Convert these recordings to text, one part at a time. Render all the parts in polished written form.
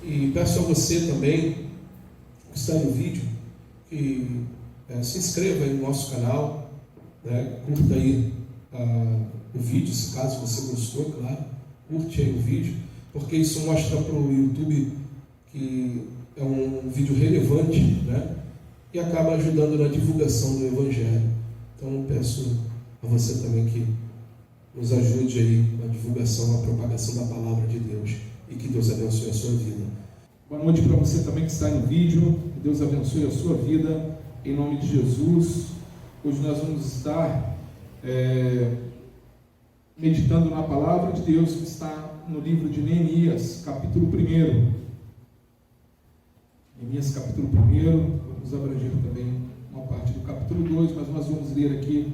E peço a você também, que está no vídeo, que se inscreva aí no nosso canal, né? Curta aí o vídeo, se caso você gostou, claro, curte aí o vídeo, porque isso mostra para o YouTube que é um vídeo relevante, né? E acaba ajudando na divulgação do Evangelho. Então peço a você também que nos ajude aí na divulgação, na propagação da Palavra de Deus, e que Deus abençoe a sua vida. Boa noite para você também que está no vídeo, que Deus abençoe a sua vida, em nome de Jesus. Hoje nós vamos estar meditando na Palavra de Deus que está no livro de Neemias, capítulo 1. Neemias, capítulo 1, vamos abranger também uma parte do capítulo 2, mas nós vamos ler aqui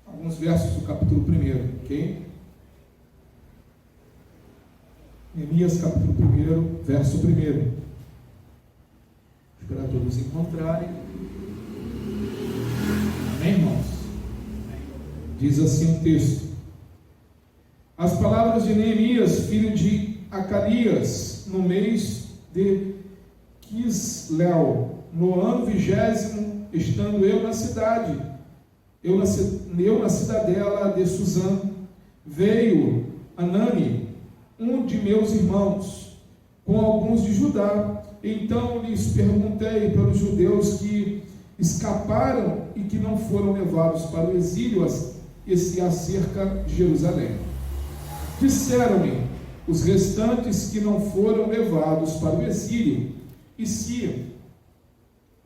alguns versos do capítulo 1, ok? Neemias, capítulo 1, verso 1. Esperar todos encontrarem. Amém, irmãos? Diz assim o texto: as palavras de Neemias, filho de Acalias, no mês de Quisleu, no ano 20º, estando eu na cidade, eu na cidadela de Suzã, veio Anani, um de meus irmãos, com alguns de Judá. Então lhes perguntei pelos judeus que escaparam e que não foram levados para o exílio acerca de Jerusalém. Disseram-me os restantes que não foram levados para o exílio, e se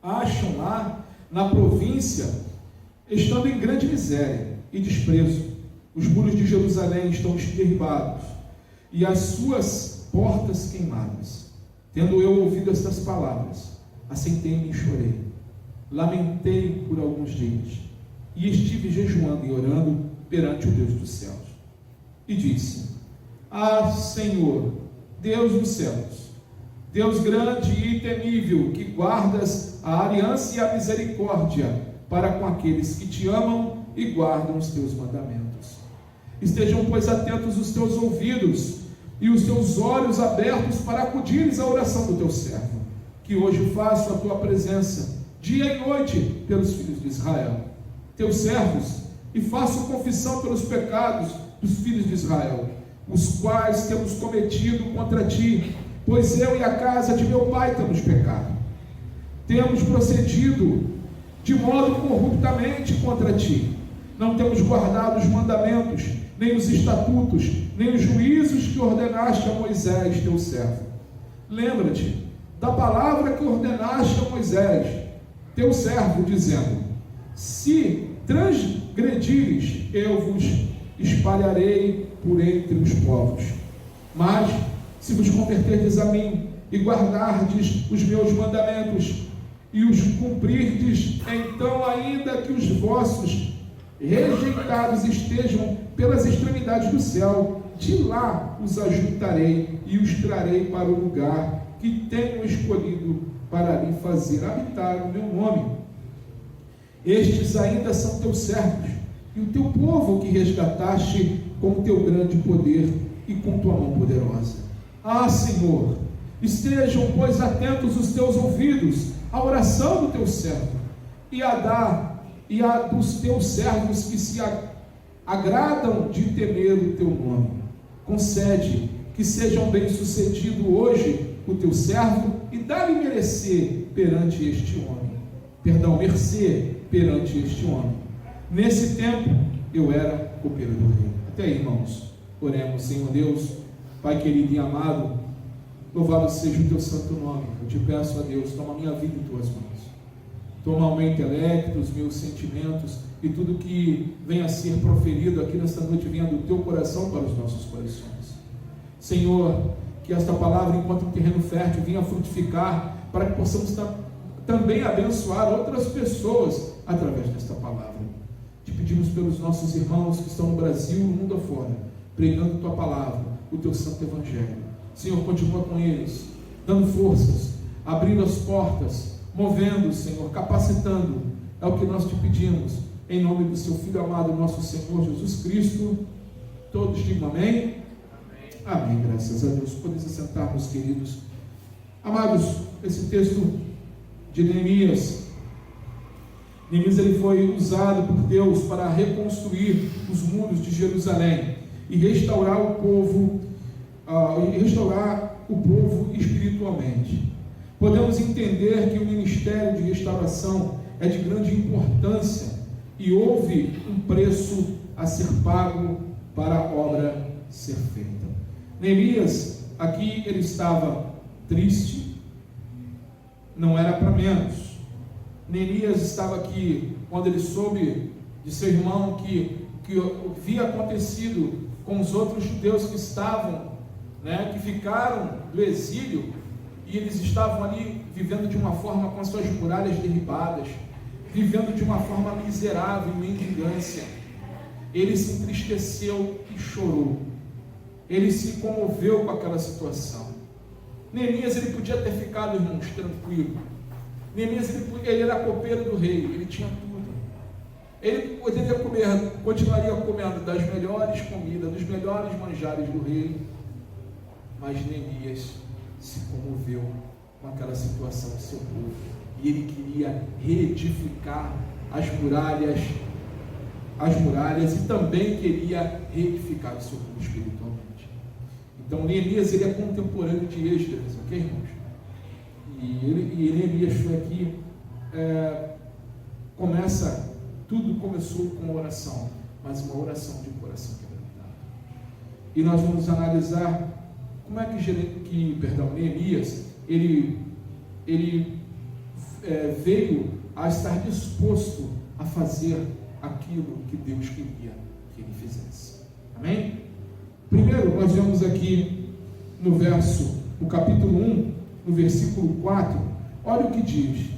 acham lá na província, estando em grande miséria e desprezo. Os muros de Jerusalém estão derribados e as suas portas queimadas. Tendo eu ouvido estas palavras, assentei-me e chorei. Lamentei por alguns dias e estive jejuando e orando perante o Deus dos céus. E disse: ah, Senhor, Deus dos céus, Deus grande e temível, que guardas a aliança e a misericórdia para com aqueles que te amam e guardam os teus mandamentos. Estejam, pois, atentos os teus ouvidos e os teus olhos abertos para acudires à oração do teu servo, que hoje faço a tua presença, dia e noite, pelos filhos de Israel, teus servos, e faço confissão pelos pecados dos filhos de Israel, os quais temos cometido contra ti, pois eu e a casa de meu pai temos pecado. Temos procedido de modo corruptamente contra ti. Não temos guardado os mandamentos, nem os estatutos, nem os juízos que ordenaste a Moisés, teu servo. Lembra-te da palavra que ordenaste a Moisés, teu servo, dizendo: se transgredires, eu vos espalharei por entre os povos. Mas se vos converterdes a mim e guardardes os meus mandamentos e os cumprirdes, então, ainda que os vossos rejeitados estejam pelas extremidades do céu, de lá os ajuntarei e os trarei para o lugar que tenho escolhido para ali fazer habitar o meu nome. Estes ainda são teus servos e o teu povo que resgataste com o teu grande poder e com tua mão poderosa. Ah, Senhor, estejam, pois, atentos os teus ouvidos à oração do teu servo e a dos teus servos que se agradam de temer o teu nome. Concede que sejam bem-sucedido hoje o teu servo e dá-lhe mercê perante este homem. Nesse tempo eu era copeiro do rei. Até aí, irmãos, oremos. Senhor Deus, Pai querido e amado, louvado seja o teu santo nome. Eu te peço, a Deus, toma a minha vida em tuas mãos. Toma o meu intelecto, os meus sentimentos e tudo que venha a ser proferido aqui nesta noite venha do teu coração para os nossos corações. Senhor, que esta palavra, enquanto um terreno fértil, venha frutificar para que possamos também abençoar outras pessoas através desta palavra. Te pedimos pelos nossos irmãos que estão no Brasil e no mundo afora, pregando tua palavra, o teu santo evangelho. Senhor, continua com eles, dando forças, abrindo as portas, movendo, Senhor, capacitando. É o que nós te pedimos, em nome do seu Filho amado, nosso Senhor Jesus Cristo. Todos digam amém. Amém, graças a Deus. Podemos assentar, meus queridos. Amados, esse texto de Neemias, ele foi usado por Deus para reconstruir os muros de Jerusalém e restaurar o povo, espiritualmente. Podemos entender que o ministério de restauração é de grande importância e houve um preço a ser pago para a obra ser feita. Neemias, aqui ele estava triste, não era para menos. Neemias estava aqui quando ele soube de seu irmão que havia acontecido com os outros judeus que estavam, que ficaram do exílio, e eles estavam ali vivendo de uma forma com as suas muralhas derribadas, vivendo de uma forma miserável, mendigância. Ele se entristeceu e chorou. Ele se comoveu com aquela situação. Neemias, ele podia ter ficado, irmãos, tranquilo. Neemias, ele era copeiro do rei, ele tinha tudo. Ele poderia continuaria comendo das melhores comidas, dos melhores manjares do rei. Mas Neemias se comoveu com aquela situação do seu povo. E ele queria reedificar as muralhas e também queria reedificar o seu povo espiritualmente. Então Neemias, ele é contemporâneo de Esdras, ok, irmãos? E Neemias foi aqui, tudo começou com uma oração, mas uma oração de coração quebrantado. E nós vamos analisar como é que Neemias, ele veio a estar disposto a fazer aquilo que Deus queria que ele fizesse. Amém? Primeiro, nós vemos aqui no capítulo 1, no versículo 4, olha o que diz: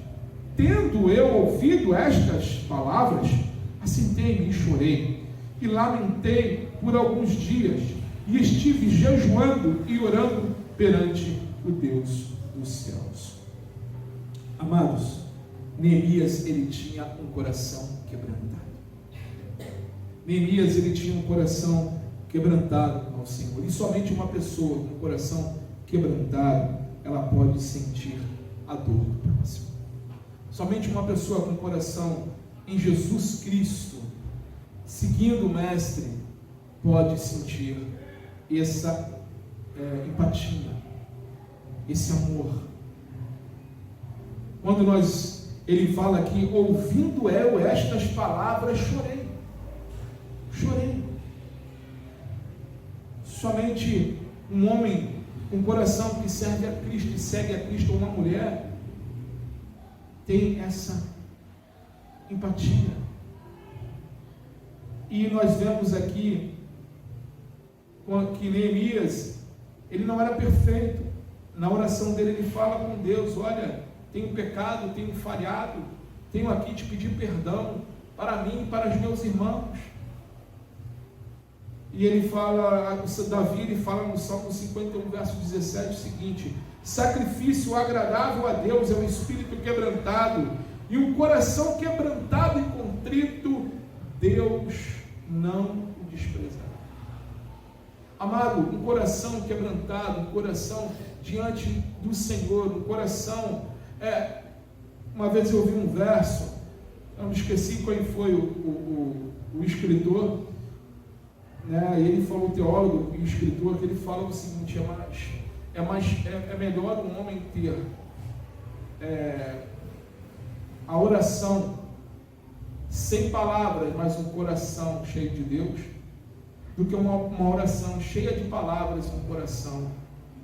tendo eu ouvido estas palavras, assentei-me e chorei, e lamentei por alguns dias, e estive jejuando e orando perante o Deus dos céus. Amados, Neemias, ele tinha um coração quebrantado. Neemias, ele tinha um coração quebrantado ao Senhor, e somente uma pessoa com um coração quebrantado, ela pode sentir a dor do próximo. Somente uma pessoa com coração em Jesus Cristo, seguindo o Mestre, pode sentir essa empatia, esse amor. Quando ele fala aqui, ouvindo eu estas palavras, chorei. Somente um homem com coração que serve a Cristo e segue a Cristo, ou uma mulher, tem essa empatia. E nós vemos aqui que Neemias, ele não era perfeito. Na oração dele, ele fala com Deus: olha, tenho pecado, tenho falhado, tenho aqui te pedir perdão para mim e para os meus irmãos. E ele fala, Davi, ele fala no Salmo 51, verso 17, o seguinte: sacrifício agradável a Deus é um espírito quebrantado, e um coração quebrantado e contrito, Deus não o desprezará. Amado, um coração quebrantado, um coração diante do Senhor, um coração, uma vez eu ouvi um verso, eu não esqueci quem foi o escritor, ele falou, o teólogo e o escritor, que ele fala o seguinte: é melhor um homem ter a oração sem palavras, mas um coração cheio de Deus, do que uma oração cheia de palavras e um coração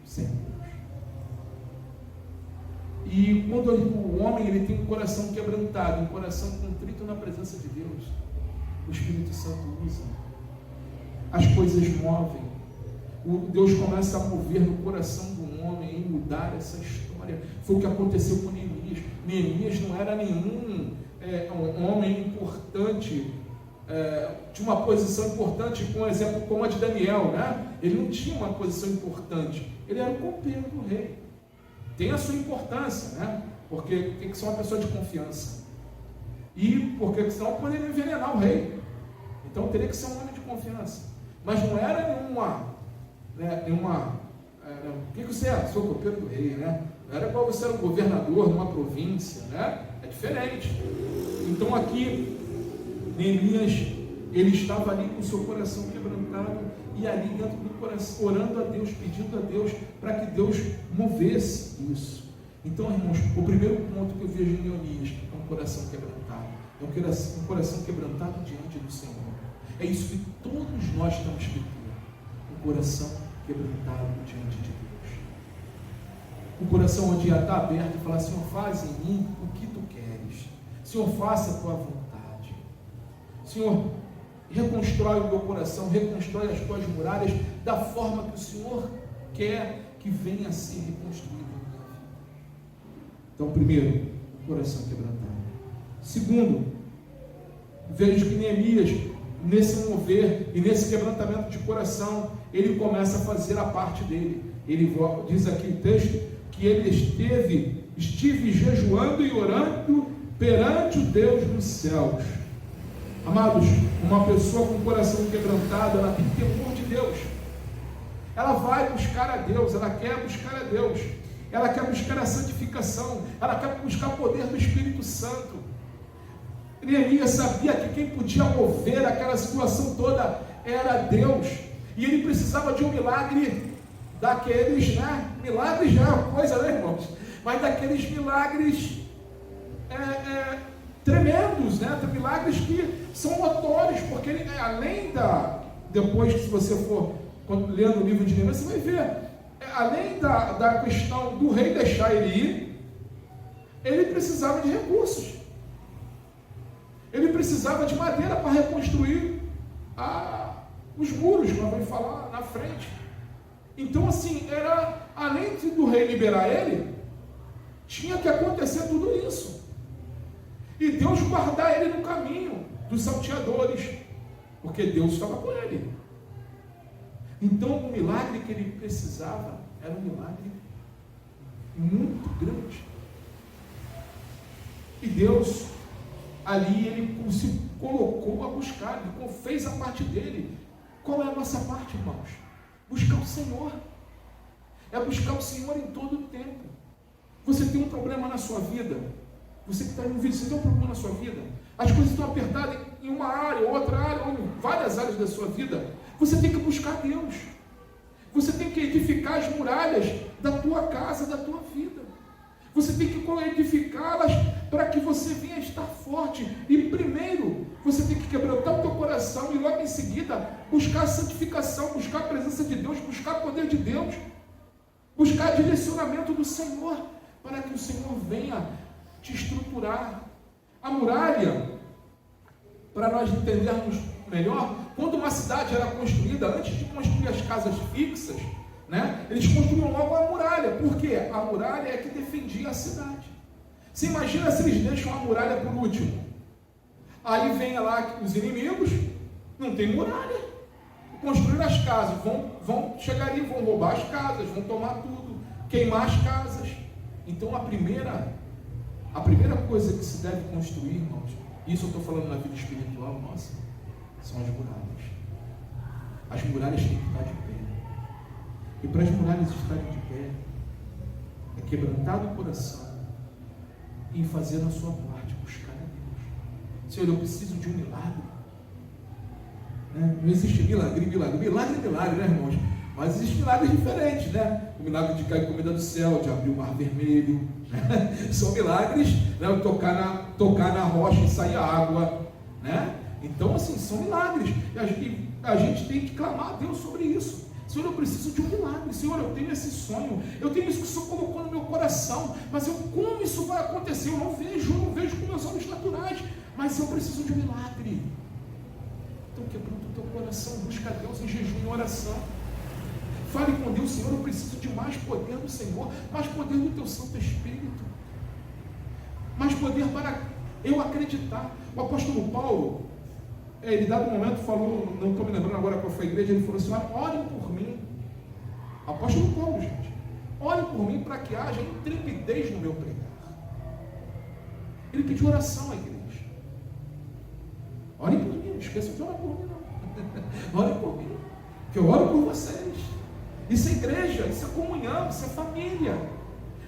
sem Deus. E quando o homem ele tem um coração quebrantado, um coração contrito na presença de Deus, o Espírito Santo usa, as coisas movem, Deus começa a mover no coração do homem e mudar essa história. Foi o que aconteceu com Neemias. Neemias não era nenhum um homem importante, tinha uma posição importante, com um exemplo como a de Daniel, Ele não tinha uma posição importante, ele era o copeiro do rei. Tem a sua importância, porque tem que ser uma pessoa de confiança, e porque senão poderia envenenar o rei. Então teria que ser um homem de confiança, mas não era né, o que você é? Sou copeiro do rei, né? Não era igual você era um governador numa província, né? É diferente. Então aqui, Neemias, ele estava ali com o seu coração quebrantado, e ali dentro do coração, orando a Deus, pedindo a Deus, para que Deus movesse isso. Então, irmãos, o primeiro ponto que eu vejo em Neemias é um coração quebrantado. É um coração quebrantado diante do Senhor. É isso que todos nós temos que ter. Um coração quebrantado diante de Deus. Um coração onde já está aberto e falar: Senhor, faz em mim o que tu queres. Senhor, faça a tua vontade. Senhor, reconstrói o meu coração, reconstrói as tuas muralhas da forma que o Senhor quer que venha a ser reconstruído na minha vida. Então, primeiro, coração quebrantado. Segundo, vejo que Neemias, nesse mover e nesse quebrantamento de coração, ele começa a fazer a parte dele. Ele diz aqui o texto que ele estive jejuando e orando perante o Deus dos céus. Amados, uma pessoa com o coração quebrantado, ela tem temor de Deus. Ela vai buscar a Deus, ela quer buscar a Deus, ela quer buscar a santificação, ela quer buscar o poder do Espírito Santo. Neemias sabia que quem podia mover aquela situação toda era Deus, e ele precisava de um milagre daqueles, né? Milagres já é uma coisa, né, irmãos? Mas daqueles milagres tremendos, né? Milagres que são notórios, porque ele, depois que, se você for lendo o livro de Neemias, você vai ver, além da questão do rei deixar ele ir, ele precisava de recursos, ele precisava de madeira para reconstruir os muros, que nós vamos falar na frente. Então, assim, além do rei liberar ele, tinha que acontecer tudo isso. E Deus guardar ele no caminho dos salteadores, porque Deus estava com ele. Então, o milagre que ele precisava era um milagre muito grande. E Deus, ali, ele se colocou a buscar, ele fez a parte dele. Qual é a nossa parte, irmãos? Buscar o Senhor. É buscar o Senhor em todo o tempo. Você tem um problema na sua vida, você que está no vídeo, você tem um problema na sua vida, as coisas estão apertadas em uma área, outra área, ou em várias áreas da sua vida, você tem que buscar Deus, você tem que edificar as muralhas da tua casa, da tua vida, você tem que edificá-las para que você venha estar forte. E primeiro, você tem que quebrantar o teu coração, e logo em seguida, buscar a santificação, buscar a presença de Deus, buscar o poder de Deus, buscar direcionamento do Senhor, para que o Senhor venha te estruturar. A muralha, para nós entendermos melhor, quando uma cidade era construída, antes de construir as casas fixas, né, eles construíam logo a muralha. Por quê? A muralha é que defendia a cidade. Você imagina se eles deixam a muralha por último? Aí vem lá os inimigos, não tem muralha, construir as casas, vão chegar ali, vão roubar as casas, vão tomar tudo, queimar as casas. Então a primeira coisa que se deve construir, irmãos, isso eu estou falando na vida espiritual nossa, são as muralhas. As muralhas têm que estar de pé. E para as muralhas estarem de pé, é quebrantar o coração e fazer a sua parte, buscar a Deus. Senhor, eu preciso de um milagre. Não existe milagre, né, irmãos? Mas existem milagres diferentes, né? O milagre de cair comida do céu, de abrir o mar vermelho, né? São milagres, né? Tocar na rocha e sair água, né? Então, assim, são milagres. E a gente tem que clamar a Deus sobre isso. Senhor, eu preciso de um milagre. Senhor, eu tenho esse sonho, eu tenho isso que o Senhor colocou no meu coração, mas como isso vai acontecer? Eu não vejo com meus olhos naturais, mas eu preciso de um milagre. Então, quebrando o teu coração, busca a Deus em jejum e oração. Fale com Deus: Senhor, eu preciso de mais poder do Senhor, mais poder do teu Santo Espírito, mais poder para eu acreditar. O apóstolo Paulo, ele dado momento falou, não estou me lembrando agora qual foi a igreja, ele falou assim: orem por mim. Apóstolo Paulo, gente, orem por mim para que haja intrepidez no meu pregar. Ele pediu oração à igreja. Orem por mim, não esqueçam de orar por mim, não. Orem por mim, que eu oro por vocês. Isso é igreja, isso é comunhão, isso é família.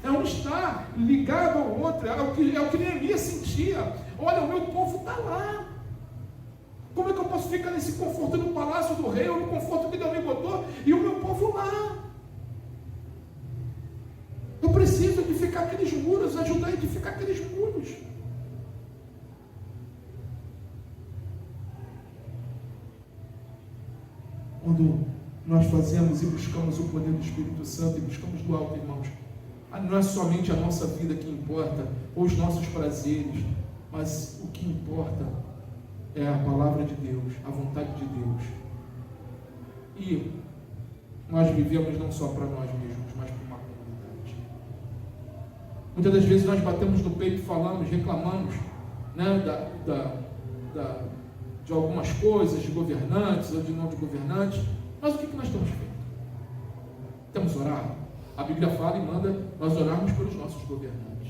É um estar ligado ao outro, é o que Neemias sentia. Olha, o meu povo está lá. Como é que eu posso ficar nesse conforto no palácio do rei, ou no conforto que Deus me botou, e o meu povo lá? Eu preciso edificar aqueles muros, ajudar a edificar aqueles muros. Quando nós fazemos e buscamos o poder do Espírito Santo e buscamos do alto, irmãos, não é somente a nossa vida que importa, ou os nossos prazeres, mas o que importa é a palavra de Deus, a vontade de Deus. E nós vivemos não só para nós mesmos, mas para uma comunidade. Muitas das vezes nós batemos no peito, falamos, reclamamos, né, de algumas coisas, de governantes ou de não de governantes, mas o que nós temos feito? Temos orado? A Bíblia fala e manda nós orarmos pelos nossos governantes.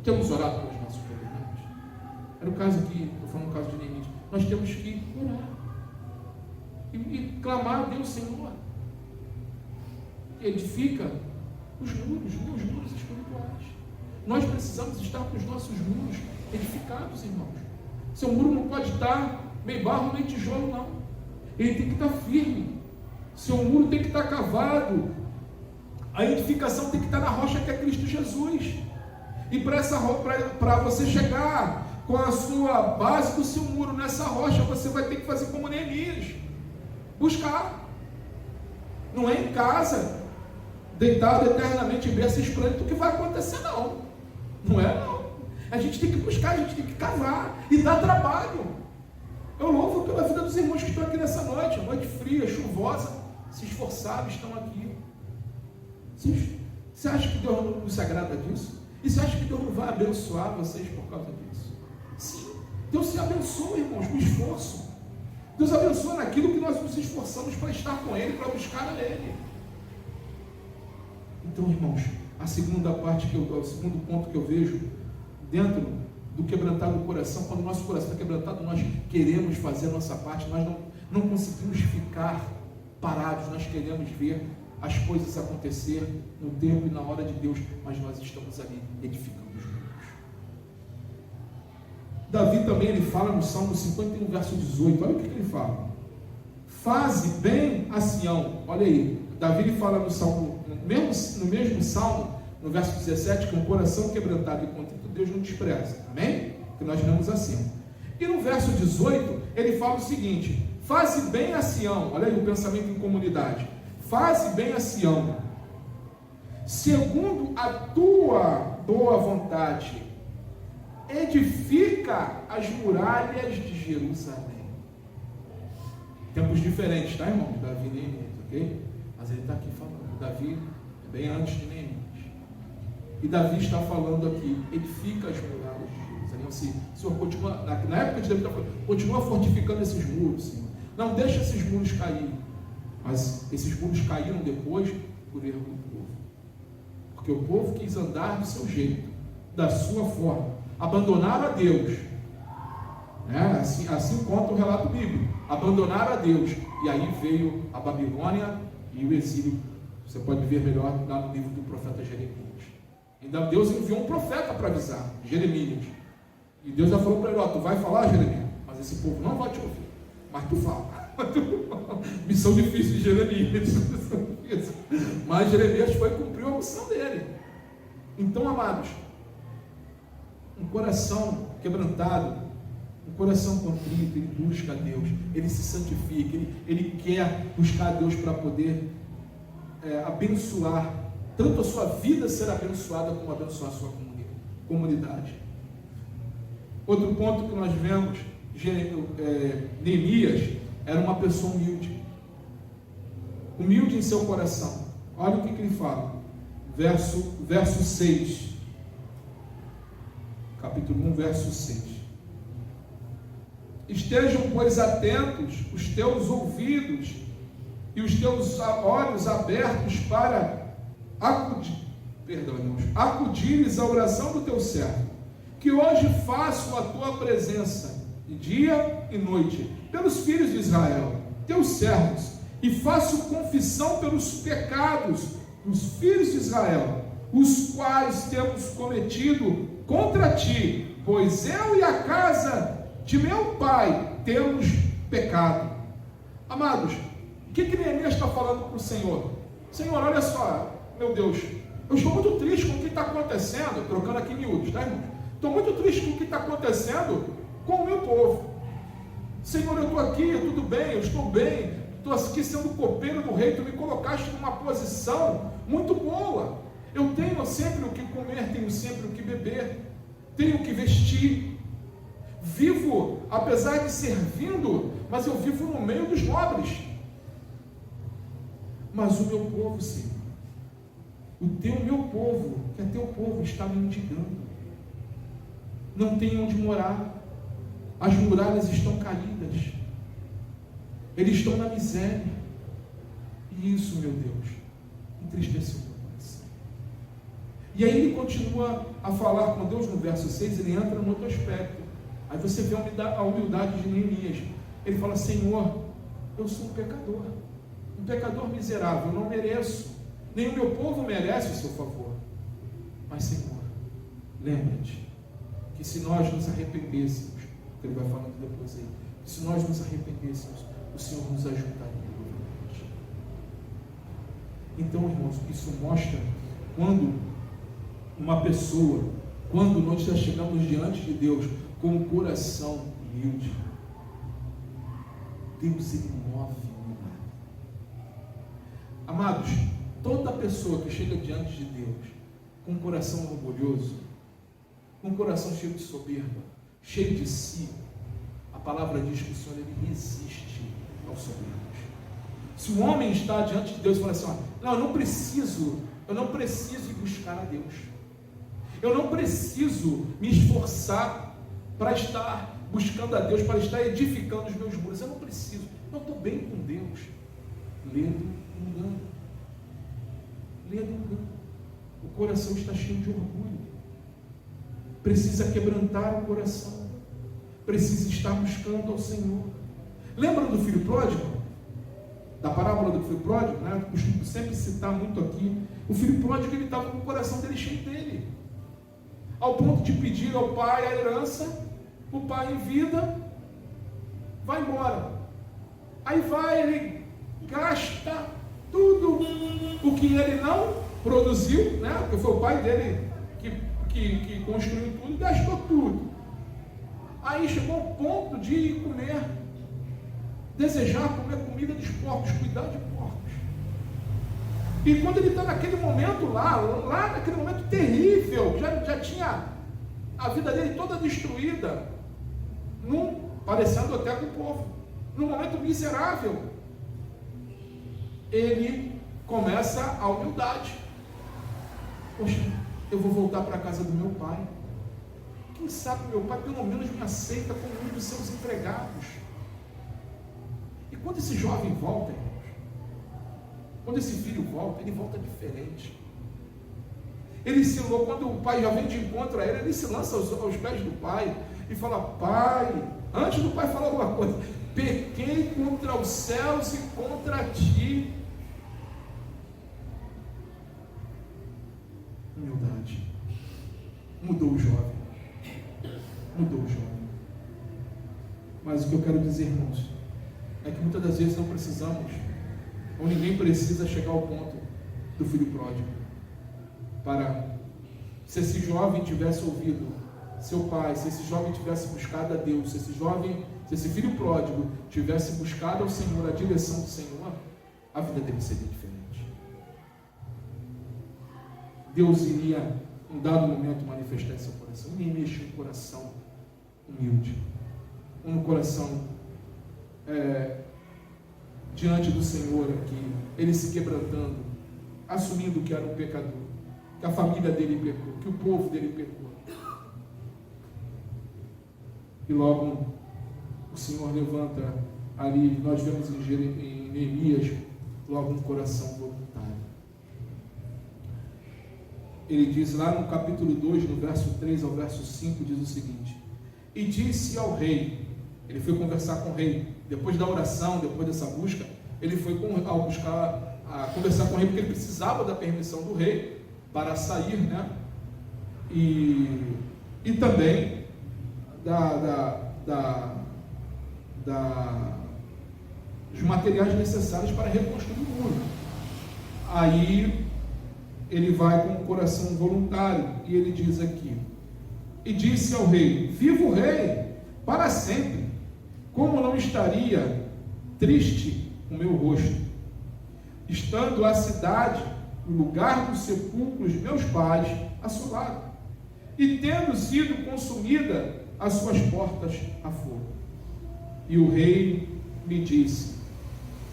Temos orado pelos nossos governantes? Era o caso aqui, estou falando do caso de Neemias. Nós temos que orar e clamar a Deus, Senhor, que edifica os muros espirituais. Nós precisamos estar com os nossos muros edificados, irmãos. Seu muro não pode estar meio barro, nem tijolo, não. Ele tem que estar firme. Seu muro tem que estar cavado. A edificação tem que estar na rocha que é Cristo Jesus. E para você chegar com a sua base do seu muro nessa rocha, você vai ter que fazer como Neemias. Buscar. Não é em casa, deitado eternamente em berço esplêndido, que vai acontecer, não. Não é, não. A gente tem que buscar, a gente tem que cavar e dar trabalho. Eu louvo pela vida dos irmãos que estão aqui nessa noite, noite fria, chuvosa, se esforçaram, estão aqui. Você acha que Deus não se agrada disso? E você acha que Deus não vai abençoar vocês por causa disso? Sim, Deus se abençoa, irmãos, no esforço. Deus abençoa naquilo que nós nos esforçamos para estar com Ele, para buscar a Ele. Então, irmãos, o segundo ponto que eu vejo dentro do quebrantado do coração, quando o nosso coração está quebrantado, nós queremos fazer a nossa parte, nós não conseguimos ficar parados, nós queremos ver as coisas acontecer no tempo e na hora de Deus, mas nós estamos ali edificando os muros. Davi também, ele fala no Salmo 51, verso 18, olha o que ele fala: faze bem a Sião. Olha aí, Davi ele fala no mesmo Salmo, no verso 17, que um coração quebrantado e contrito Deus não despreza, amém? Que nós lemos assim. E no verso 18, ele fala o seguinte: faze bem a Sião. Olha aí o pensamento em comunidade. Faze bem a Sião, segundo a tua boa vontade, edifica as muralhas de Jerusalém. Tempos diferentes, tá, irmão? Davi e Neemias, ok? Mas ele está aqui falando, Davi é bem antes de Neemias. E Davi está falando aqui, edifica as muralhas de Jerusalém. Assim, o Senhor continua, na época de Davi, continua fortificando esses muros, Senhor. Não deixa esses muros cair. Mas esses muros caíram depois por erro do povo. Porque o povo quis andar do seu jeito, da sua forma. Abandonaram a Deus. Assim conta o relato bíblico. Abandonaram a Deus. E aí veio a Babilônia e o exílio. Você pode ver melhor lá no livro do profeta Jeremias. Ainda Deus enviou um profeta para avisar, Jeremias. E Deus já falou para ele: tu vai falar, Jeremias, mas esse povo não vai te ouvir. Mas tu fala. Missão difícil de Jeremias. Mas Jeremias foi cumprir a missão dele. Então, amados, um coração quebrantado, um coração contrito, ele busca a Deus, ele se santifica, ele quer buscar a Deus para poder abençoar, tanto a sua vida ser abençoada, como abençoar a sua comunidade. Outro ponto que nós vemos, Neemias era uma pessoa humilde em seu coração. Olha o que ele fala, verso 6, capítulo 1, verso 6. Estejam, pois, atentos os teus ouvidos e os teus olhos abertos para acudires à oração do teu servo, que hoje faço a tua presença de dia e noite pelos filhos de Israel, teus servos, e faço confissão pelos pecados dos filhos de Israel, os quais temos cometido contra ti, pois eu e a casa de meu pai temos pecado. Amados, o que Neemias está falando para o Senhor? Senhor, olha só, meu Deus, eu estou muito triste com o que está acontecendo, trocando aqui miúdos, tá, irmãos? Estou muito triste com o que está acontecendo com o meu povo. Senhor, eu estou aqui, tudo bem, eu estou bem, estou aqui sendo copeiro do rei, tu me colocaste numa posição muito boa. Eu tenho sempre o que comer, tenho sempre o que beber, tenho o que vestir. Vivo, apesar de servindo, mas eu vivo no meio dos nobres. Mas o meu povo, Senhor, meu povo, que é teu povo, está mendigando. Não tem onde morar. As muralhas estão caídas. Eles estão na miséria. E isso, meu Deus, entristeceu meu coração. E aí ele continua a falar com Deus no verso 6, ele entra no outro aspecto. Aí você vê a humildade de Neemias. Ele fala: Senhor, eu sou um pecador miserável, eu não mereço, nem o meu povo merece o seu favor. Mas, Senhor, lembra-te que se nós nos arrependêssemos, que ele vai falando depois aí, que se nós nos arrependêssemos, o Senhor nos ajudaria. Então, irmãos, isso mostra quando uma pessoa, quando nós já chegamos diante de Deus com um coração humilde, Deus, ele move o milagre. Amados, toda pessoa que chega diante de Deus com um coração orgulhoso, com um coração cheio de soberba, cheio de si, a palavra diz que o Senhor, ele resiste aos soberbos. Se o homem está diante de Deus e fala assim: não, eu não preciso ir buscar a Deus, eu não preciso me esforçar para estar buscando a Deus, para estar edificando os meus muros, eu não preciso, eu estou bem com Deus. Ledo engano. O coração está cheio de orgulho, precisa quebrantar o coração, precisa estar buscando ao Senhor. Lembram do filho pródigo? Da parábola do filho pródigo, né? Eu costumo sempre citar muito aqui. O filho pródigo, ele estava com o coração dele cheio dele, ao ponto de pedir ao pai a herança. O pai, em vida, vai embora. Aí ele gasta tudo o que ele não produziu, né? Porque foi o pai dele que construiu tudo, gastou tudo. Aí chegou ao ponto de desejar comer comida dos porcos, cuidar de porcos. E quando ele está naquele momento lá naquele momento terrível, já tinha a vida dele toda destruída, parecendo até com o povo, num momento miserável, ele começa a humildade. Poxa, eu vou voltar para a casa do meu pai. Quem sabe meu pai pelo menos me aceita como um dos seus empregados. E quando esse jovem volta, irmãos, quando esse filho volta, ele volta diferente. Quando o pai já vem de encontro a ele, ele se lança aos pés do pai e fala: Pai, antes do pai falar alguma coisa, pequei contra os céus e contra ti. Humildade. Mudou o jovem. Mas o que eu quero dizer, irmãos, é que muitas das vezes não precisamos, ou ninguém precisa chegar ao ponto do filho pródigo. Se esse jovem tivesse ouvido seu pai, se esse jovem tivesse buscado a Deus, se esse filho pródigo tivesse buscado ao Senhor, a direção do Senhor, a vida dele seria diferente. Deus iria, em dado momento, manifestar em seu coração. Ninguém mexe um coração humilde, um coração diante do Senhor aqui, ele se quebrantando, assumindo que era um pecador, que a família dele pecou, que o povo dele pecou. E logo o Senhor levanta ali, nós vemos em Neemias, logo um coração voluntário. Ele diz lá no capítulo 2, no verso 3 ao verso 5, diz o seguinte: e disse ao rei, ele foi conversar com o rei, depois da oração, depois dessa busca, ele foi conversar com o rei, porque ele precisava da permissão do rei para sair, né? E também dos materiais necessários para reconstruir o muro. Aí ele vai com o coração voluntário e ele diz aqui: e disse ao rei: viva o rei para sempre, como não estaria triste o meu rosto, estando a cidade, o lugar do sepulcro de meus pais, assolado, e tendo sido consumida as suas portas a fogo. E o rei me disse: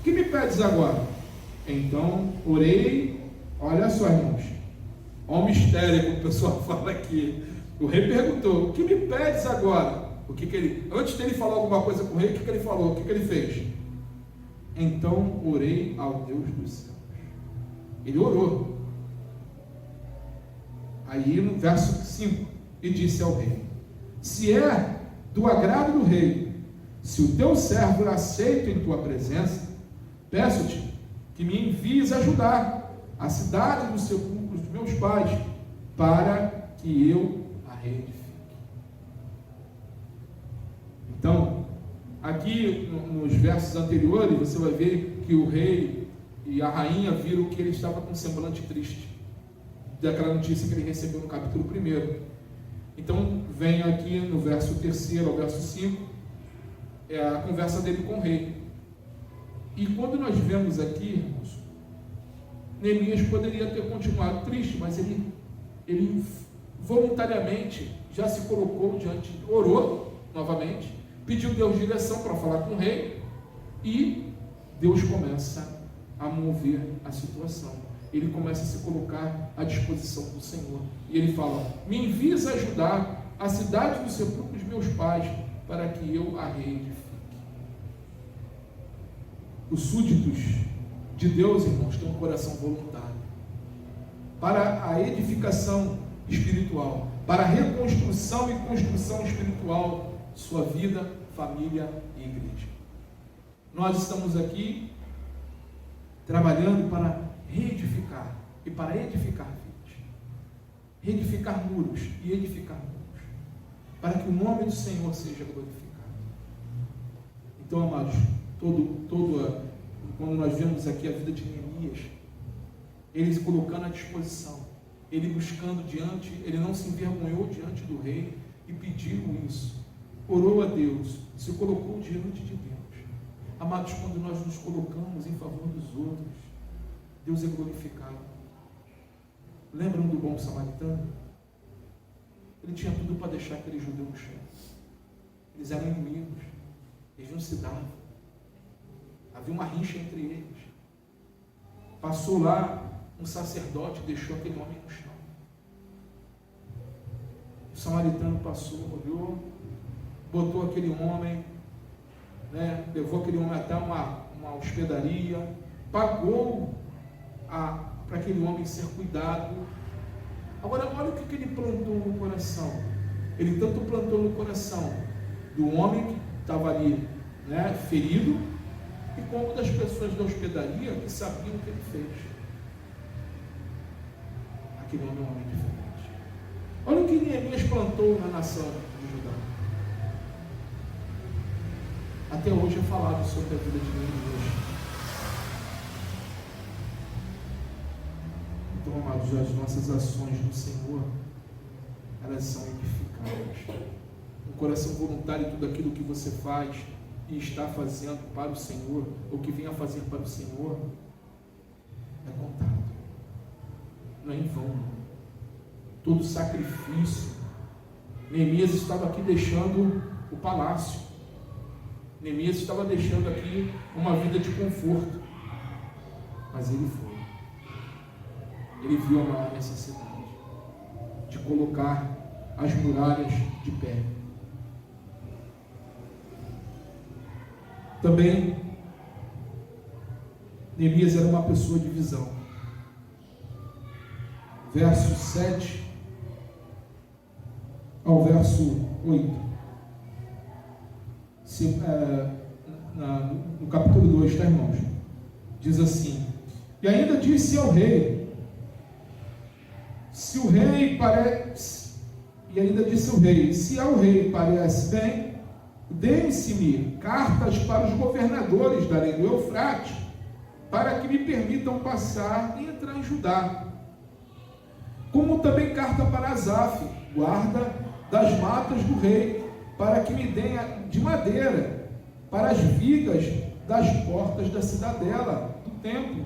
que me pedes agora? Então orei. Olha só, irmãos, olha o mistério que o pessoal fala aqui. O rei perguntou: o que me pedes agora? Antes dele falar alguma coisa com o rei, o que ele falou? O que ele fez? Então orei ao Deus dos céus. Ele orou. Aí no verso 5, e disse ao rei: se é do agrado do rei, se o teu servo é aceito em tua presença, peço-te que me envies ajudar a cidade dos sepulcros dos meus pais, para que eu a reedifique. Então, aqui nos versos anteriores, você vai ver que o rei e a rainha viram que ele estava com um semblante triste, daquela notícia que ele recebeu no capítulo 1. Então, vem aqui no verso 3 ao verso 5, a conversa dele com o rei. E quando nós vemos aqui, irmãos, Neemias poderia ter continuado triste, mas ele voluntariamente já se colocou diante, orou novamente, pediu Deus direção para falar com o rei, e Deus começa a mover a situação. Ele começa a se colocar à disposição do Senhor, e ele fala: me envies a ajudar a cidade do sepulcro dos meus pais, para que eu a reedifique. Os súditos de Deus, irmãos, têm um coração voluntário para a edificação espiritual, para a reconstrução e construção espiritual de sua vida, família e igreja. Nós estamos aqui trabalhando para reedificar e para edificar vidas, reedificar muros e edificar muros, para que o nome do Senhor seja glorificado. Então, amados, quando nós vemos aqui a vida de Neemias, ele se colocando à disposição, ele buscando ele não se envergonhou diante do rei e pediu isso, orou a Deus, se colocou diante de Deus. Amados, quando nós nos colocamos em favor dos outros, Deus é glorificado. Lembram do bom samaritano? Ele tinha tudo para deixar aquele judeu no chão. Eles eram inimigos, eles não se davam, havia uma rixa entre eles. Passou lá um sacerdote, deixou aquele homem no chão. O samaritano passou, olhou, botou aquele homem, levou aquele homem até uma hospedaria, pagou para aquele homem ser cuidado. Agora, olha o que ele plantou no coração. Ele tanto plantou no coração do homem que estava ali, ferido, e como das pessoas da hospedaria que sabiam o que ele fez. Aquele homem é um homem diferente. Olha o que Neemias plantou na nação de Judá. Até hoje é falado sobre a vida de Neemias. Então, amados, as nossas ações no Senhor, elas são edificadas. Um coração voluntário em tudo aquilo que você faz e está fazendo para o Senhor, ou que venha fazer para o Senhor, é contado. Não é em vão. Todo sacrifício. Neemias estava aqui deixando o palácio. Neemias estava deixando aqui uma vida de conforto. Mas ele foi. Ele viu a maior necessidade de colocar as muralhas de pé. Também, Neemias era uma pessoa de visão. Verso 7 ao verso 8. No capítulo 2, tá, irmãos? Diz assim: e ainda disse ao rei, se ao rei parece bem, deem-se-me cartas para os governadores da além do Eufrates, para que me permitam passar e entrar em Judá, como também carta para Asaf, guarda das matas do rei, para que me deem de madeira para as vigas das portas da cidadela, do templo,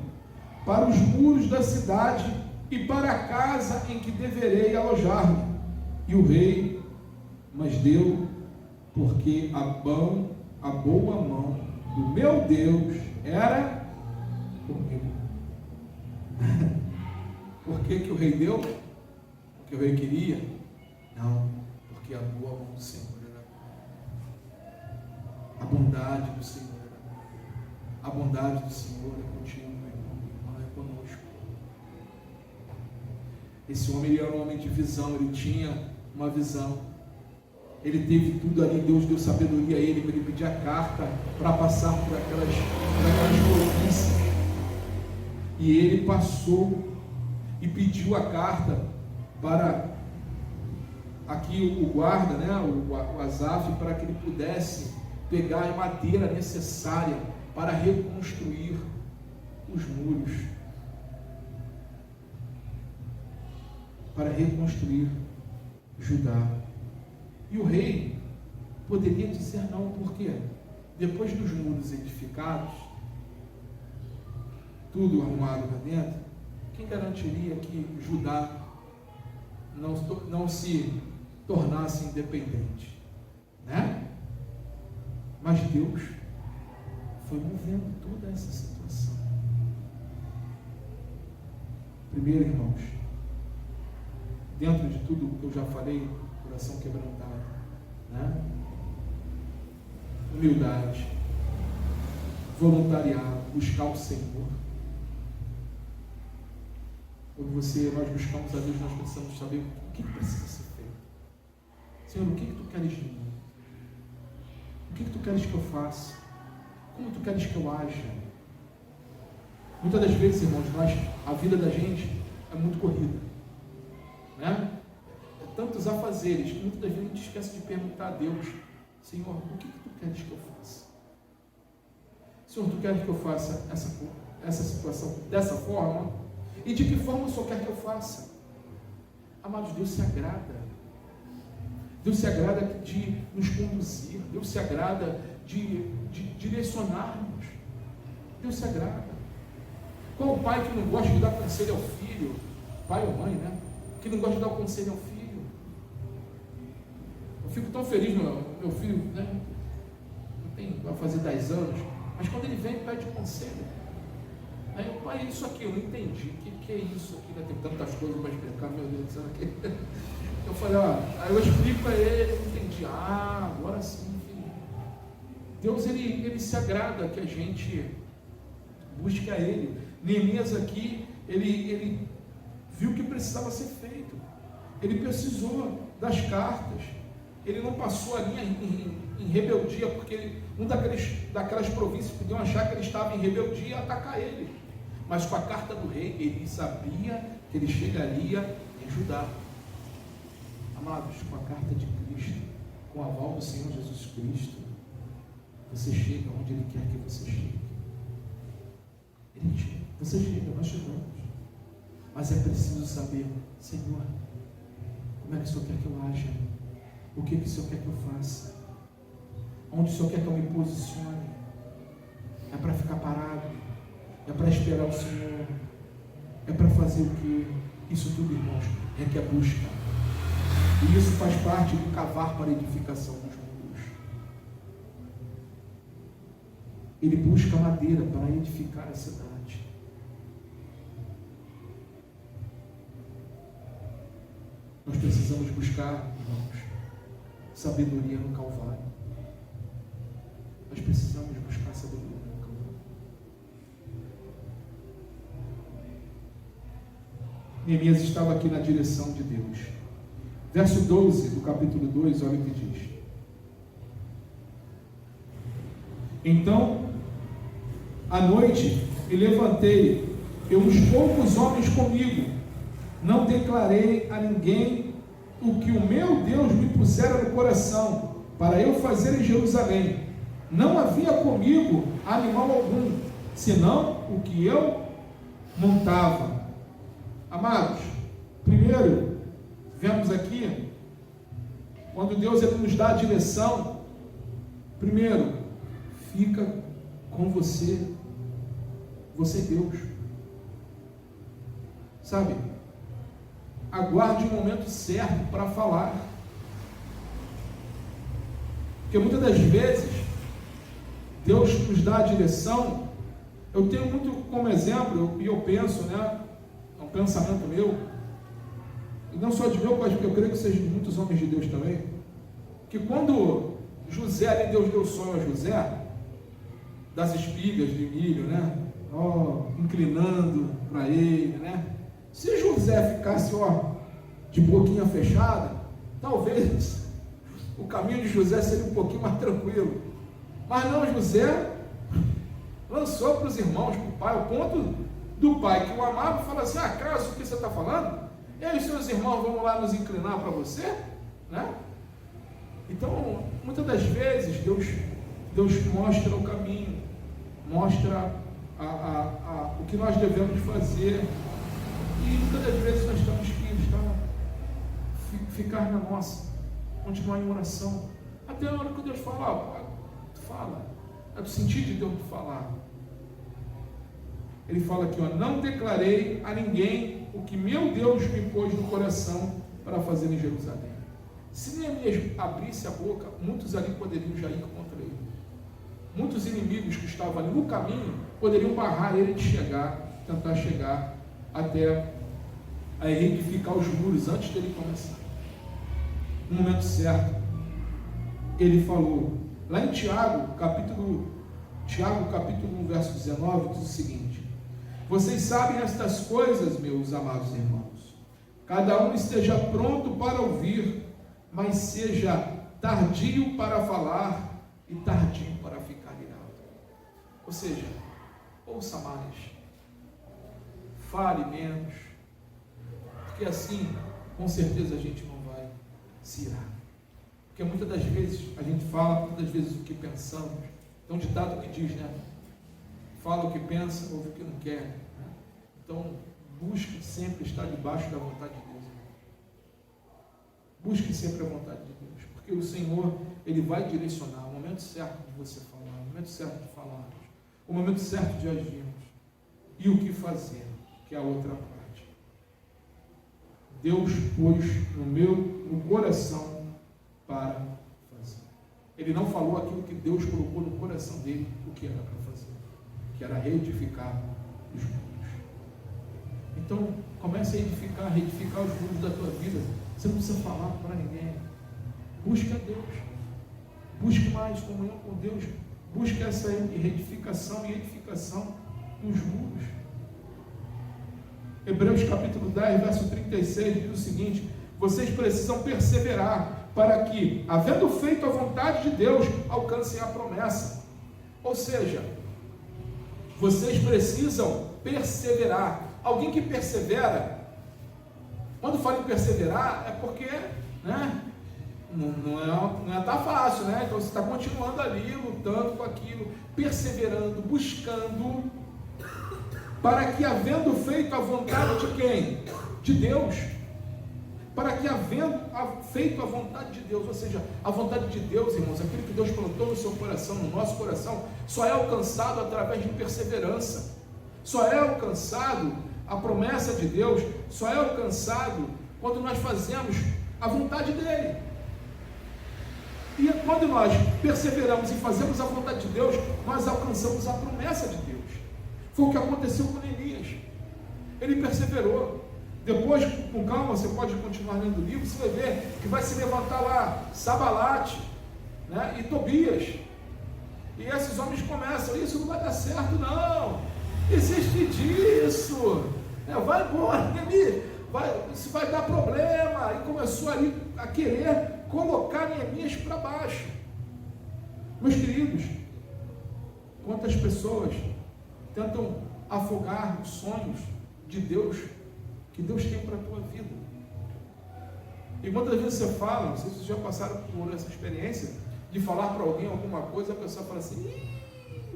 para os muros da cidade e para a casa em que deverei alojar-me. E o rei mas deu, porque a boa mão do meu Deus era comigo. Por que o rei deu? Porque o rei queria? Não, porque a boa mão do Senhor era comigo. A bondade do Senhor era comigo. A bondade do Senhor é contigo, meu irmão, é conosco. Esse homem, ele era um homem de visão, ele tinha uma visão. Ele teve tudo ali, Deus deu sabedoria a ele, para ele pedir a carta, para passar por aquelas províncias. E ele passou e pediu a carta para aqui o guarda, né, o Asaf, para que ele pudesse pegar a madeira necessária para reconstruir os muros, para reconstruir Judá. E o rei poderia dizer não, porque depois dos muros edificados, tudo arrumado lá dentro, quem garantiria que Judá não se tornasse independente, né? Mas Deus foi movendo toda essa situação. Primeiro, irmãos, dentro de tudo que eu já falei, coração quebrantado, né? Humildade, voluntariado, buscar o Senhor. Quando nós buscamos a Deus, nós precisamos saber o que precisa ser feito. Senhor, o que tu queres de mim? O que tu queres que eu faça? Como tu queres que eu haja? Muitas das vezes, irmãos, a vida da gente é muito corrida, né? Tantos afazeres, que muitas das vezes a gente esquece de perguntar a Deus: Senhor, o que tu queres que eu faça? Senhor, tu queres que eu faça essa situação dessa forma? E de que forma o Senhor quer que eu faça? Amados, Deus se agrada. Deus se agrada de nos conduzir. Deus se agrada de direcionarmos. Deus se agrada. Qual o pai que não gosta de dar conselho ao filho? Pai ou mãe, né? Que não gosta de dar conselho ao filho. Eu fico tão feliz, meu filho, né? Vai fazer 10 anos, mas quando ele vem, pede conselho. Aí o pai, isso aqui, eu não entendi. O que é isso aqui? Tem tantas coisas para explicar, meu Deus do céu. Eu falei, aí eu explico para ele, eu entendi. Agora sim, filho. Deus, ele se agrada que a gente busque a Ele. Neemias aqui, ele viu que precisava ser feito. Ele precisou das cartas. Ele não passou ali em rebeldia, porque daquelas províncias podiam achar que ele estava em rebeldia e atacar ele. Mas com a carta do rei, ele sabia que ele chegaria em Judá. Amados, com a carta de Cristo, com o aval do Senhor Jesus Cristo, você chega onde Ele quer que você chegue. Ele chega, você chega, nós chegamos. Mas é preciso saber, Senhor, como é que o Senhor quer que eu haja? O que o Senhor quer que eu faça? Onde o Senhor quer que eu me posicione? É para ficar parado? É para esperar o Senhor? É para fazer o quê? Isso tudo, irmãos, requer busca. E isso faz parte do cavar para a edificação dos muros. Ele busca madeira para edificar a cidade. Nós precisamos buscar, irmãos, sabedoria no Calvário. Nós precisamos buscar sabedoria no Calvário. Neemias estava aqui na direção de Deus. Verso 12 do capítulo 2, olha o que diz. Então, à noite, me levantei, e uns poucos homens comigo, não declarei a ninguém o que o meu Deus me pusera no coração, para eu fazer em Jerusalém. Não havia comigo animal algum, senão o que eu montava. Amados, primeiro, vemos aqui, quando Deus ele nos dá a direção, primeiro, fica com você e Deus. Sabe? Aguarde o momento certo para falar. Porque muitas das vezes, Deus nos dá a direção. Eu tenho muito como exemplo, e eu penso, né? É um pensamento meu, e não só de meu, mas eu creio que seja de muitos homens de Deus também, que quando José, Deus deu sonho a José, das espigas de milho, né? Inclinando para ele, né? Se José ficasse, de boquinha fechada, talvez o caminho de José seria um pouquinho mais tranquilo. Mas não, José lançou para os irmãos, para o pai, ao ponto do pai que o amava, fala assim: acaso o que você está falando? E aí os seus irmãos vão lá nos inclinar para você? Né? Então, muitas das vezes, Deus mostra o caminho, mostra o que nós devemos fazer, e muitas das vezes nós temos que ficar na nossa, continuar em oração, até a hora que Deus fala, tu fala, é do sentido de Deus te falar. Ele fala aqui, não declarei a ninguém o que meu Deus me pôs no coração para fazer em Jerusalém. Se Neemias abrisse a boca, muitos ali poderiam já ir contra ele. Muitos inimigos que estavam ali no caminho poderiam barrar ele de tentar chegar até a edificar os muros antes dele começar. No momento certo, ele falou, lá em Tiago, capítulo 1, verso 19, diz o seguinte: vocês sabem estas coisas, meus amados irmãos. Cada um esteja pronto para ouvir, mas seja tardio para falar e tardio para ficar irado. Ou seja, ouça mais, fale menos, porque assim, com certeza a gente não vai se irar. Porque muitas das vezes a gente fala, muitas das vezes o que pensamos. Tem um ditado que diz, né? Fala o que pensa, ouve o que não quer. Né? Então, busque sempre estar debaixo da vontade de Deus. Busque sempre a vontade de Deus, porque o Senhor, Ele vai direcionar o momento certo de você falar, o momento certo de falarmos, o momento certo de agirmos, e o que fazer, que é a outra parte. Deus pôs no coração para fazer. Ele não falou aquilo que Deus colocou no coração dele, o que era para fazer, que era reedificar os muros. Então, comece a reedificar os muros da tua vida. Você não precisa falar para ninguém. Busque a Deus. Busque mais comunhão com Deus. Busque essa reedificação e edificação dos muros. Hebreus capítulo 10, verso 36 diz o seguinte: vocês precisam perseverar para que, havendo feito a vontade de Deus, alcancem a promessa. Ou seja, vocês precisam perseverar. Alguém que persevera, quando fala em perseverar, é porque, né, não tá fácil, né? Então você está continuando ali, lutando com aquilo, perseverando, buscando, para que, havendo feito a vontade de quem? De Deus. Para que, havendo feito a vontade de Deus, ou seja, a vontade de Deus, irmãos, aquilo que Deus plantou no seu coração, no nosso coração, só é alcançado através de perseverança. Só é alcançado a promessa de Deus, só é alcançado quando nós fazemos a vontade dEle. E quando nós perseveramos e fazemos a vontade de Deus, nós alcançamos a promessa de Deus. Foi o que aconteceu com Neemias. Ele perseverou. Depois, com calma, você pode continuar lendo o livro, você vai ver que vai se levantar lá Sabalate, né, e Tobias. E esses homens começam: isso não vai dar certo, não. Existe disso. Vai embora, Neemias. Isso vai dar problema. E começou ali a querer colocar Neemias para baixo. Meus queridos, quantas pessoas tentam afogar os sonhos de Deus, que Deus tem para a tua vida. E muitas vezes você fala, não sei se vocês já passaram por essa experiência, de falar para alguém alguma coisa, a pessoa fala assim,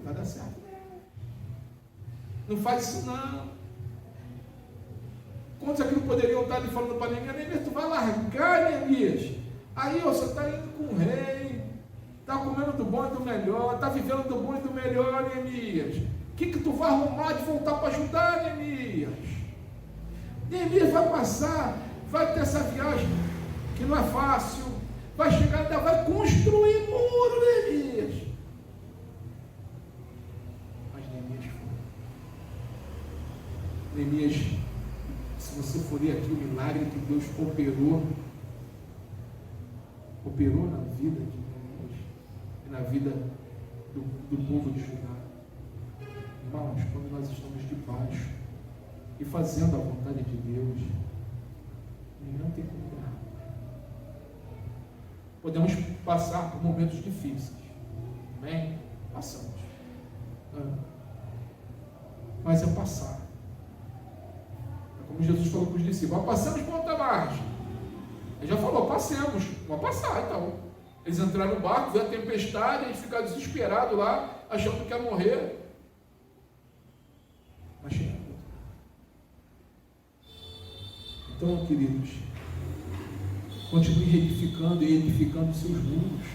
vai dar certo. Não faz isso não. Quantos aqui não poderiam estar ali falando para Neemias, tu vai largar, Neemias? Aí você está indo com o rei, está comendo do bom e do melhor, está vivendo do bom e do melhor, Neemias. O que tu vai arrumar de voltar para ajudar, Neemias? Neemias vai passar, vai ter essa viagem que não é fácil, vai chegar, ainda vai construir muro, Neemias. Mas Neemias foi. Neemias, se você for ler aqui o milagre que Deus operou na vida de Neemias e na vida do povo de Judá. Irmãos, quando nós estamos debaixo e fazendo a vontade de Deus, não tem como errar. Podemos passar por momentos difíceis, amém? Passamos. Mas é passar. É como Jesus falou para os discípulos: passamos por outra margem. Ele já falou: passemos, vamos passar então. Eles entraram no barco, veio a tempestade, eles ficaram desesperados lá, achando que ia morrer. Mas chegou. Então, queridos, continue reedificando e edificando seus muros.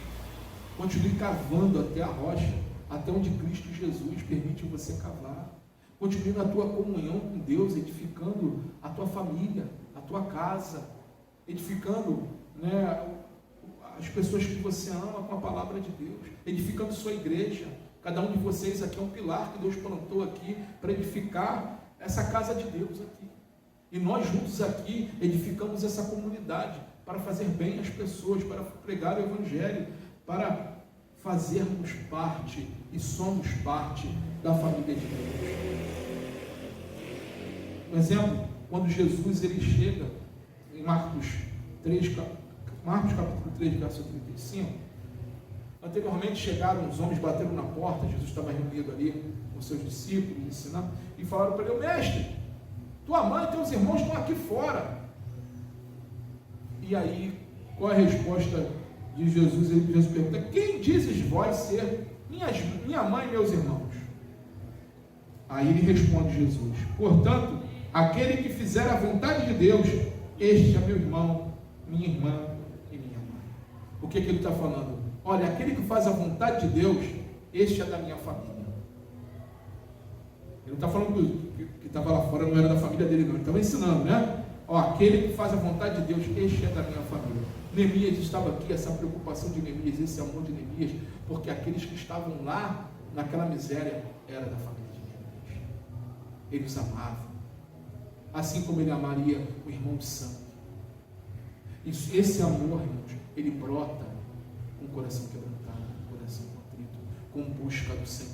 Continue cavando até a rocha, até onde Cristo Jesus permite você cavar. Continue na tua comunhão com Deus, edificando a tua família, a tua casa, edificando, né, as pessoas que você ama com a palavra de Deus, edificando sua igreja. Cada um de vocês aqui é um pilar que Deus plantou aqui para edificar essa casa de Deus aqui. E nós juntos aqui edificamos essa comunidade para fazer bem às pessoas, para pregar o Evangelho, para fazermos parte e somos parte da família de Deus. Um exemplo, quando Jesus ele chega em Marcos capítulo 3, verso 35, anteriormente chegaram os homens, bateram na porta, Jesus estava reunido ali com seus discípulos, ensinando, e falaram para ele: mestre, tua mãe e teus irmãos estão aqui fora. E aí, qual é a resposta de Jesus? Jesus pergunta: quem dizes vós ser minha mãe e meus irmãos? Aí ele responde, Jesus: portanto, aquele que fizer a vontade de Deus, este é meu irmão, minha irmã e minha mãe. O que ele está falando? Olha, aquele que faz a vontade de Deus, este é da minha família. Ele não está falando que estava lá fora, não era da família dele, não. Ele estava ensinando, né? Ó, aquele que faz a vontade de Deus, este é da minha família. Neemias estava aqui, essa preocupação de Neemias, esse amor de Neemias, porque aqueles que estavam lá, naquela miséria, era da família de Neemias. Ele os amava. Assim como ele amaria o irmão de sangue. Esse amor, irmãos, ele brota com o coração quebrantado, com o coração contrito, com busca do Senhor,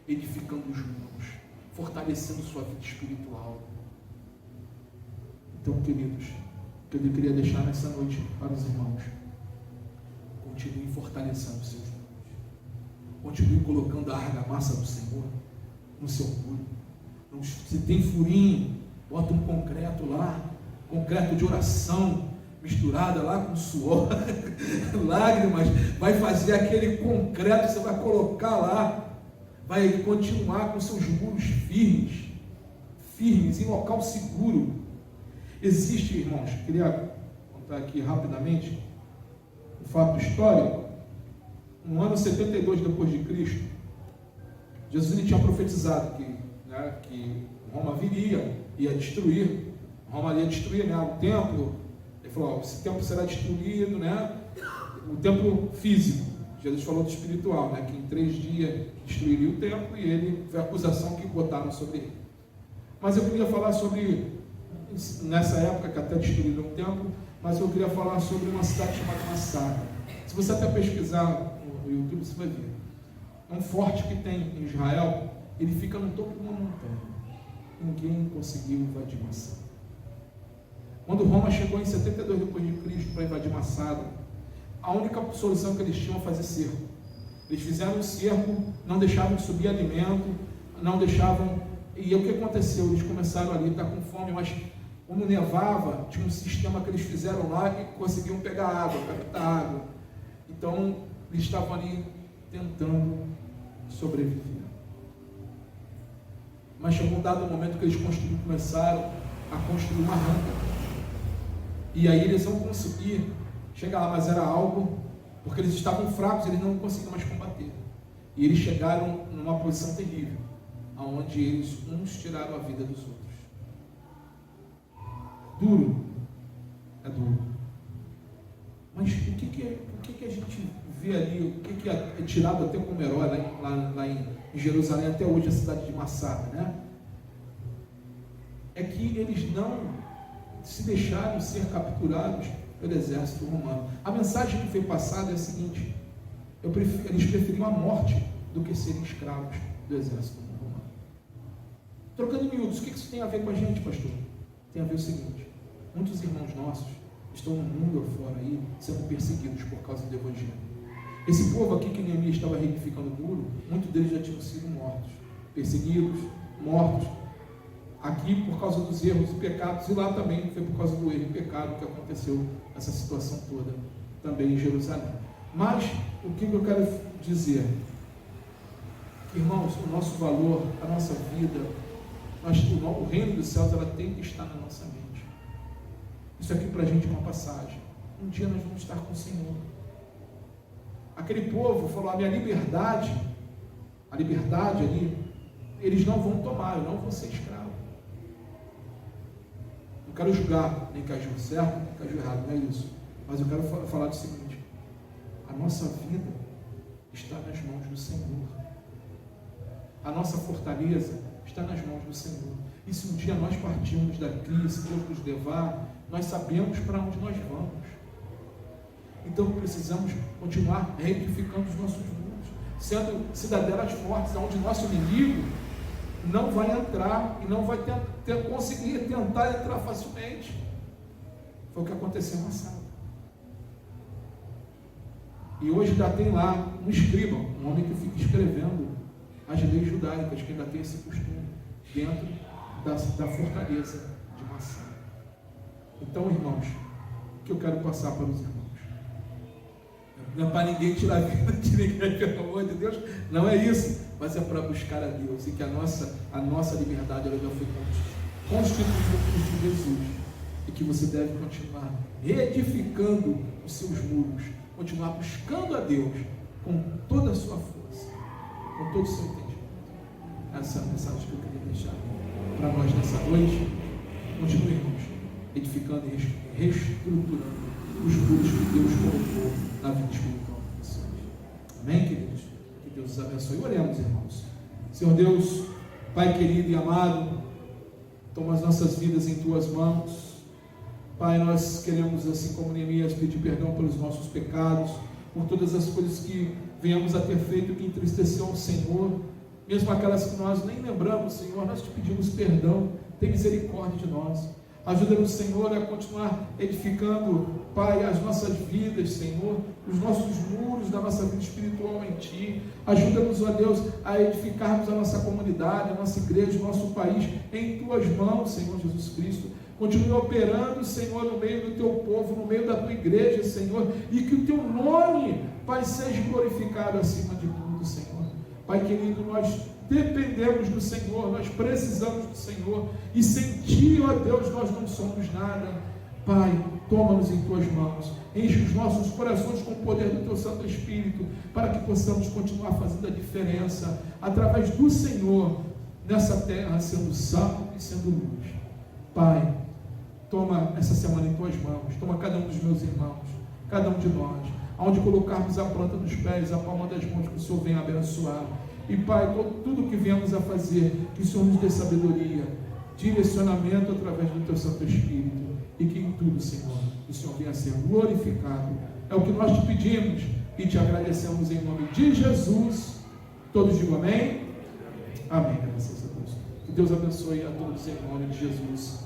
edificando os muros, fortalecendo sua vida espiritual. Então, queridos, o que eu queria deixar nessa noite para os irmãos: continue fortalecendo os seus muros, continue colocando a argamassa do Senhor no seu muro. Se tem furinho, bota um concreto lá, concreto de oração, misturada lá com suor, lágrimas, vai fazer aquele concreto, você vai colocar lá, vai continuar com seus muros firmes, em local seguro. Existe, irmãos, queria contar aqui rapidamente um fato histórico. No ano 72 depois de Cristo, Jesus ele tinha profetizado que Roma ia destruir, o templo. Ele falou: esse templo será destruído, né? O templo físico. Jesus falou do espiritual, né? Que em 3 dias destruiria o templo, e ele foi a acusação que botaram sobre ele. Mas eu queria falar sobre, nessa época que até destruíram o templo, mas eu queria falar sobre uma cidade chamada Massada. Se você até pesquisar no YouTube, você vai ver. É um forte que tem em Israel, ele fica no topo de uma montanha. Ninguém conseguiu invadir Massada. Quando Roma chegou em 72 depois de Cristo para invadir Massada, a única solução que eles tinham era fazer cerco. Eles fizeram um cerco, não deixavam subir alimento, não deixavam E o que aconteceu? Eles começaram ali a estar com fome, mas quando nevava, tinha um sistema que eles fizeram lá que conseguiam pegar água, captar água. Então, eles estavam ali tentando sobreviver. Mas chegou um dado momento que eles começaram a construir uma rampa. E aí eles vão conseguir chegar lá, mas era algo, porque eles estavam fracos, eles não conseguiam mais combater. E eles chegaram numa posição terrível, onde eles uns tiraram a vida dos outros. Duro, é duro. Mas o que a gente vê ali, o que é tirado até como herói lá em Jerusalém, até hoje a cidade de Massada, né? É que eles não se deixaram ser capturados pelo exército romano. A mensagem que foi passada é a seguinte: eles preferiam a morte do que serem escravos do exército romano. Trocando em miúdos, o que isso tem a ver com a gente, pastor? Tem a ver o seguinte: muitos irmãos nossos estão no mundo afora aí, sendo perseguidos por causa do Evangelho. Esse povo aqui que Neemias estava reedificando o muro, muitos deles já tinham sido mortos, perseguidos, mortos, aqui por causa dos erros e pecados, e lá também foi por causa do erro e pecado que aconteceu essa situação toda, também em Jerusalém. Mas, o que eu quero dizer? Irmãos, o nosso valor, a nossa vida, o reino dos céus, ela tem que estar na nossa mente. Isso aqui para a gente é uma passagem. Um dia nós vamos estar com o Senhor. Aquele povo falou: a minha liberdade, a liberdade ali, eles não vão tomar, eu não vou ser escravo. Não quero julgar, nem que agiu certo, nem que agiu errado, não é isso. Mas eu quero falar do seguinte: a nossa vida está nas mãos do Senhor. A nossa fortaleza está nas mãos do Senhor. E se um dia nós partirmos daqui, se Deus nos levar, nós sabemos para onde nós vamos. Então precisamos continuar reedificando os nossos muros, sendo cidadelas fortes, onde nosso inimigo não vai entrar e não vai conseguir tentar entrar facilmente. Foi o que aconteceu na sala. E hoje ainda tem lá um escriba, um homem que fica escrevendo as leis judaicas, que ainda tem esse costume dentro da fortaleza de Massá. Então, irmãos, o que eu quero passar para os irmãos? Não é para ninguém tirar a vida de ninguém, pelo amor de Deus, não é isso, mas é para buscar a Deus, e que a nossa liberdade ela já foi constituída por Cristo Jesus, e que você deve continuar reedificando os seus muros, continuar buscando a Deus com toda a sua força, com todo o seu entendimento. Essa é a mensagem que eu queria deixar para nós nessa noite. Continuemos edificando e reestruturando os muros que Deus colocou na vida espiritual de vocês. Amém, queridos? Que Deus os abençoe. Oremos, irmãos. Senhor Deus, Pai querido e amado, toma as nossas vidas em Tuas mãos. Pai, nós queremos, assim como Neemias, pedir perdão pelos nossos pecados, por todas as coisas que venhamos a ter feito que entristeceu ao Senhor, mesmo aquelas que nós nem lembramos, Senhor, nós te pedimos perdão, tem misericórdia de nós. Ajuda-nos, Senhor, a continuar edificando, Pai, as nossas vidas, Senhor, os nossos muros da nossa vida espiritual em Ti. Ajuda-nos, ó Deus, a edificarmos a nossa comunidade, a nossa igreja, o nosso país em Tuas mãos, Senhor Jesus Cristo. Continue operando, Senhor, no meio do Teu povo, no meio da Tua igreja, Senhor, e que o Teu nome, Pai, seja glorificado acima de tudo, Senhor. Pai querido, nós dependemos do Senhor, nós precisamos do Senhor, e sem Ti, ó Deus, nós não somos nada. Pai, toma-nos em Tuas mãos, enche os nossos corações com o poder do Teu Santo Espírito, para que possamos continuar fazendo a diferença, através do Senhor, nessa terra, sendo sal e sendo luz. Pai, toma essa semana em Tuas mãos, toma cada um dos meus irmãos, cada um de nós, aonde colocarmos a planta dos pés, a palma das mãos, que o Senhor venha abençoar. E Pai, tudo que viemos a fazer, que o Senhor nos dê sabedoria, direcionamento através do Teu Santo Espírito, e que em tudo, Senhor, o Senhor venha a ser glorificado. É o que nós te pedimos e te agradecemos em nome de Jesus. Todos digam amém? Amém, graças a Deus. Que Deus abençoe a todos em nome de Jesus.